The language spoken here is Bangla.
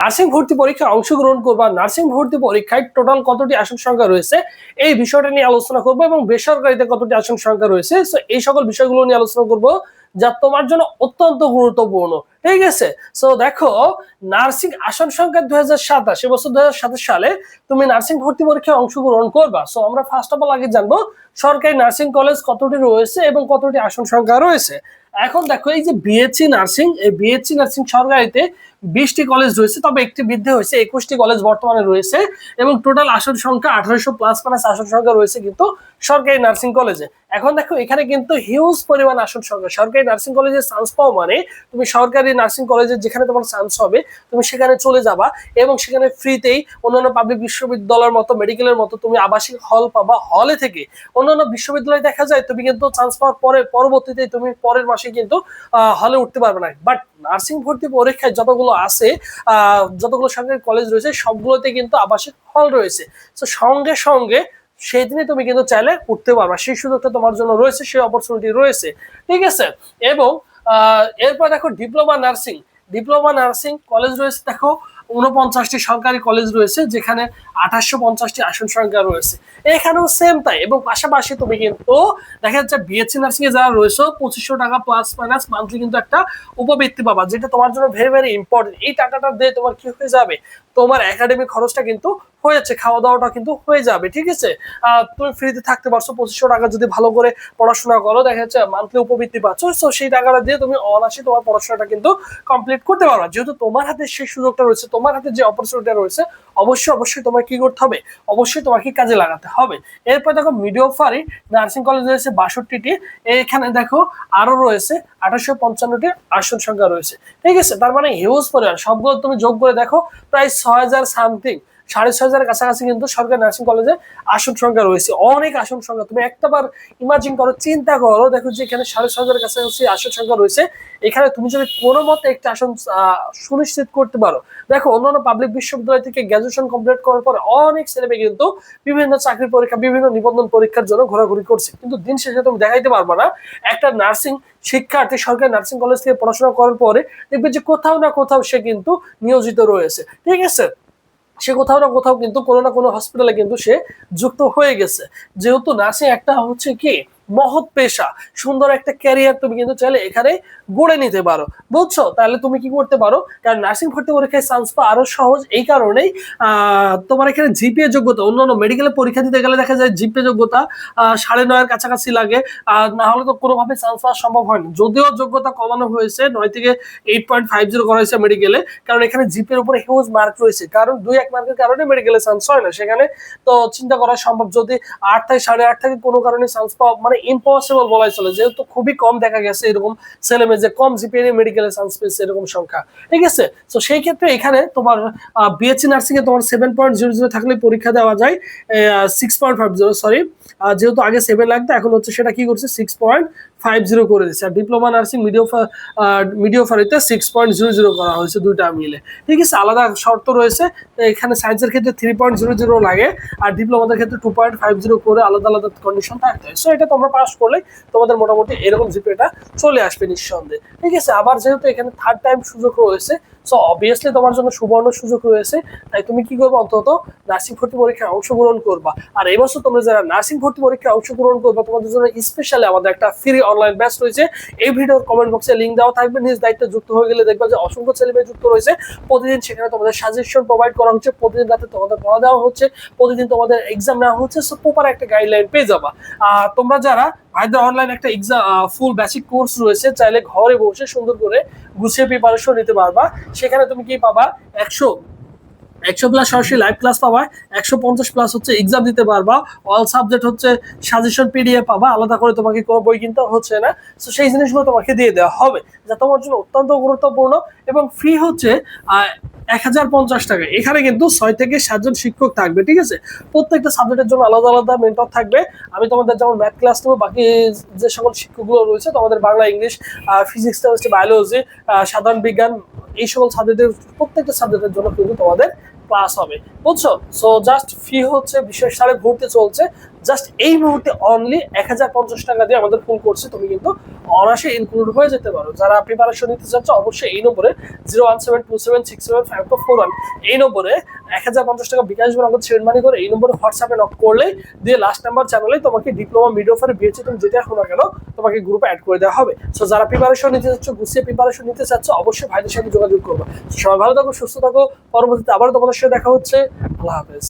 নার্সিং ভর্তি পরীক্ষায় অংশগ্রহণ করবা, নার্সিং ভর্তি পরীক্ষায় টোটাল কতটি আসন সংখ্যা রয়েছে এই বিষয়টা নিয়ে আলোচনা করবো, এবং বেসরকারিতে কতটি আসন সংখ্যা রয়েছে। সো এই সকল বিষয়গুলো নিয়ে আলোচনা করব যা তোমার জন্য অত্যন্ত গুরুত্বপূর্ণ। ঠিক আছে, সো দেখো, নার্সিং আসন সংখ্যা 2027, এবছর 2027 সালে তুমি নার্সিং ভর্তি পরীক্ষায় অংশগ্রহণ করবা। সো আমরা ফার্স্ট অফ অল আগে জানবো সরকারি নার্সিং কলেজ কতটি রয়েছে এবং কতটি আসন সংখ্যা রয়েছে। এখন দেখো, এই যে বিএসসি নার্সিং, এই বিএসসি নার্সিং সরকারিতে 20টি কলেজ রয়েছে, তবে একটি বৃদ্ধি হয়েছে, 21টি কলেজ বর্তমানে রয়েছে, এবং টোটাল আসন সংখ্যা 1800 প্লাস প্লাস আসন সংখ্যা রয়েছে কিন্তু সরকারি নার্সিং কলেজে। এখন দেখো, এখানে কিন্তু হিউজ পরিমাণ আসন সংখ্যা। সরকারি নার্সিং কলেজে চান্স পাও মানে তুমি সরকারি নার্সিং কলেজে যেখানে তোমার চান্স হবে তুমি সেখানে চলে যাবা, এবং সেখানে ফ্রিতেই অন্যান্য পাবলিক বিশ্ববিদ্যালয়ের মতো, মেডিকেলের মতো তুমি আবাসিক হল পাবা। হলে থেকে অন্যান্য বিশ্ববিদ্যালয়ে দেখা যায় তুমি কিন্তু চান্স পাওয়ার পরে পরবর্তীতে তুমি পরের মাসে কিন্তু হলে উঠতে পারবে না। বাট নার্সিং ভর্তি পরীক্ষায় যতগুলো আছে, যতগুলো সরকারি কলেজ রয়েছে সবগুলোতে কিন্তু আবাসিক হল রয়েছে। তো সঙ্গে সঙ্গে সেই দিনে তুমি কিন্তু চাইলে উঠতে পারবা, সেই সুযোগটা তোমার জন্য রয়েছে, সেই অপরচুনিটি রয়েছে। ঠিক আছে, এবং এরপর দেখো diploma nursing, diploma nursing college রয়েছে দেখো 49টি সরকারি কলেজ রয়েছে, যেখানে 2850টি আসন সংখ্যা রয়েছে। এখানেও সেম তাই, এবং পাশাপাশি তুমি কিন্তু দেখা যাচ্ছে বিএসসি নার্সিং এ যারা রয়েছে 2500 টাকা প্লাস মাইনাস মান্থলি কিন্তু একটা উপবৃত্তি পাবা, যেটা তোমার জন্য ভেরি ভেরি ইম্পর্টেন্ট। এই টাকাটা দিয়ে তোমার কি হয়ে যাবে, তোমার একাডেমিক খরচটা কিন্তু হয়েছে, খাওয়া দাওয়াটা কিন্তু হয়ে যাবে। ঠিক আছে, তুমি ফ্রিতে থাকতে পারছো, 2500 টাকা যদি ভালো করে পড়াশোনা করো, দেখা যাচ্ছে মান্থলি উপবৃত্তি পাচ্ছ। তো সেই টাকাটা দিয়ে তুমি অনায়াসে তোমার পড়াশোনাটা কিন্তু কমপ্লিট করতে পারবা। যেহেতু তোমার হাতে সেই সুযোগটা রয়েছে, তোমার হাতে যে অপরচুনিটি রয়েছে, অবশ্যই অবশ্যই তোমার কি করতে হবে, অবশ্যই তোমাকে কাজে লাগাতে হবে। এরপর দেখো মিডিওফারি নার্সিং কলেজ রয়েছে 62টি, এখানে দেখো আরো রয়েছে 855টি আসন সংখ্যা রয়েছে। ঠিক আছে, তার মানে হিউজ পরিমাণ, সবগুলো তুমি যোগ করে দেখো প্রায় 6000 সামথিং, 6500 কাছাকাছি কিন্তু সরকারি নার্সিং কলেজে আসন সংখ্যা রয়েছে। অনেক আসন সংখ্যা, তুমি একটাবার ইমাজিন করো, চিন্তা করো, দেখো যে এখানে 6500 কাছাকাছি আসন সংখ্যা রয়েছে। এখানে তুমি যদি কোনো মতে একটা আসন সুনিশ্চিত করতে পারো, দেখো অন্যান্য পাবলিক বিশ্ববিদ্যালয় থেকে গ্রাজুয়েশন কমপ্লিট করার পরে অনেক ছেলেমেয়ে কিন্তু বিভিন্ন চাকরি পরীক্ষা, বিভিন্ন নিবন্ধন পরীক্ষার জন্য ঘোরাঘুরি করছে, কিন্তু দিন শেষে তুমি দেখাইতে পারবা না একটা নার্সিং শিক্ষার্থী সরকারি নার্সিং কলেজ থেকে পড়াশোনা করার পরে দেখবে যে কোথাও না কোথাও সে কিন্তু নিয়োজিত রয়েছে। ঠিক আছে, সে কোথাও না কোথাও কিন্তু কোনো না কোনো হসপিটালে কিন্তু সে যুক্ত হয়ে গেছে। যেহেতু নার্সিং একটা হচ্ছে কি মহৎ পেশা, সুন্দর একটা ক্যারিয়ার তুমি কিন্তু চাইলে এখানে গড়ে নিতে পারো, বুঝছো? তাহলে তুমি কি করতে পারো, কারণ নার্সিং ভর্তি পরীক্ষায় চান্স পাওয়া আরো সহজ এই কারণেই তোমার এখানে জিপিএ যোগ্যতা, অন্যান্য মেডিকেলের পরীক্ষা দিতে গেলে দেখা যায় জিপিএ যোগ্যতা 9.5-এর কাছাকাছি লাগে, না হলে তো কোনোভাবে চান্স পাওয়া সম্ভব হয় না। যদিও যোগ্যতা কমানো হয়েছে, 9 থেকে 8.50 করা হয়েছে মেডিকেলে, কারণ এখানে জিপিএর উপরে হিউজ মার্ক রয়েছে, কারণ 2-1 মার্কের কারণে মেডিকেলে চান্স হয় না সেখানে। তো চিন্তা করা সম্ভব, যদি 8 থেকে 8.5 থেকে কোনো কারণে চান্স পাওয়া মানে ইম্পসিবল বলাই চলে, যেহেতু খুবই কম দেখা গেছে এরকম ছেলেমেয়ে যে কম জিপিএ নিয়ে মেডিকেলে চান্স পেয়েছে এরকম সংখ্যা। ঠিক আছে, তো সেই ক্ষেত্রে এখানে তোমার বিএসসি নার্সিং এ তোমার 7.00 থাকলে পরীক্ষা দেওয়া যায়, 6.50, সরি, যেহেতু আগে 7 লাগতো, এখন হচ্ছে সেটা কি করছে 6.50 করে দিচ্ছে। আর ডিপ্লোমা নার্সিং মিডিওফারিতে 6.00 করা হয়েছে, দুইটা মিলে। ঠিক আছে, আলাদা শর্ত রয়েছে, এখানে সায়েন্সের ক্ষেত্রে 3.00 লাগে, আর ডিপ্লোমাদের ক্ষেত্রে 2.50 করে আলাদা আলাদা কন্ডিশন থাকতে হয়। সো এটা তোমরা পাস করলে তোমাদের মোটামুটি এরকম জিপিএটা চলে আসবে নিঃসন্দেহে। ঠিক আছে, আবার যেহেতু এখানে থার্ড টাইম সুযোগ রয়েছে, সো অবভিয়াসলি তোমার জন্য সুবর্ণ সুযোগ রয়েছে। তাই তুমি কি করবে, অন্তত নার্সিং ভর্তি পরীক্ষায় অংশগ্রহণ করবা। আর এই বছর তোমরা যারা নার্সিং ভর্তি পরীক্ষায় অংশগ্রহণ করবা, তোমাদের জন্য স্পেশালি আমাদের একটা ফ্রি অনলাইন ব্যাচ রয়েছে। এই ভিডিওর কমেন্ট বক্সে লিংক দেওয়া থাকবে, নিজ দায়িত্বে যুক্ত হয়ে গেলে দেখবা যে অসংখ্য ছেলেমেয়ে যুক্ত রয়েছে। প্রতিদিন সেখানে তোমাদের সাজেশন প্রোভাইড করা হচ্ছে, প্রতিদিন রাতে তোমাদের পড়া দেওয়া হচ্ছে, প্রতিদিন তোমাদের এক্সাম নেওয়া হচ্ছে। সো প্রপার একটা গাইডলাইন পেয়ে যাবা। তোমরা যারা ভাইদের অনলাইন একটা এক্সাম ফুল বেসিক কোর্স রয়েছে, চাইলে ঘরে বসে সুন্দর করে গুছিয়ে প্রিপারেশন নিতে পারবা। সেখানে তুমি কি পাবা, 100 প্লাস সরাসরি লাইভ ক্লাস পাবা, 150 প্লাস হচ্ছে এক্সাম দিতে পারবা, অল সাবজেক্ট হচ্ছে সাজেশন পিডিএফ পাবা, আলাদা করে তোমাকে কোনো বই কিনতে হচ্ছে না। তো সেই জিনিসগুলো তোমাকে দিয়ে দেওয়া হবে, যা তোমার জন্য অত্যন্ত গুরুত্বপূর্ণ। এবং ফি হচ্ছে 1050 টাকা। এখানে কিন্তু 6 থেকে 7 জন শিক্ষক থাকবে। ঠিক আছে, প্রত্যেকটা সাবজেক্টের জন্য আলাদা আলাদা মেন্টর থাকবে। আমি তোমাদের যেমন ম্যাথ ক্লাস নেবো, বাকি যে সকল শিক্ষকগুলো রয়েছে তোমাদের Bangla, English, physics, chemistry, biology, সাধারণ বিজ্ঞান, এই সকল সাবজেক্টের প্রত্যেকটা সাবজেক্টের জন্য কিন্তু তোমাদের ক্লাস হবে, বুঝছো? সো জাস্ট ফি হচ্ছে বিশেষ সালে ভর্তি চলছে, জাস্ট এই মুহূর্তে অনলি 1050 টাকা দিয়ে আমাদের ফুল কোর্সে তুমি কিন্তু অনায়াসে ইনক্লুড হয়ে যেতে পারো। যারা প্রিপারেশন নিতে চাচ্ছ অবশ্যই এই নম্বরে 01727675441 এই নম্বরে 1050 টাকা বিকাশ নগদ সেন্ড মানি করে এই নম্বরে হোয়াটসঅ্যাপে নক করলেই দিয়ে লাস্ট নাম্বার চ্যানেলে তোমাকে ডিপ্লোমা মিডওয়াইফারি বিএসসি তুমি যেটা এখন না কেন তোমাকে গ্রুপে অ্যাড করে দেওয়া হবে। সো যারা প্রিপারেশন নিতে চাচ্ছ, গুছিয়ে প্রিপারেশন নিতে চাচ্ছ, অবশ্যই ভাইদের সাথে যোগাযোগ করবে। সবাই ভালো থাকো, সুস্থ থাকো, পরবর্তীতে আবার তোমাদের সাথে দেখা হচ্ছে। আল্লাহ হাফেজ।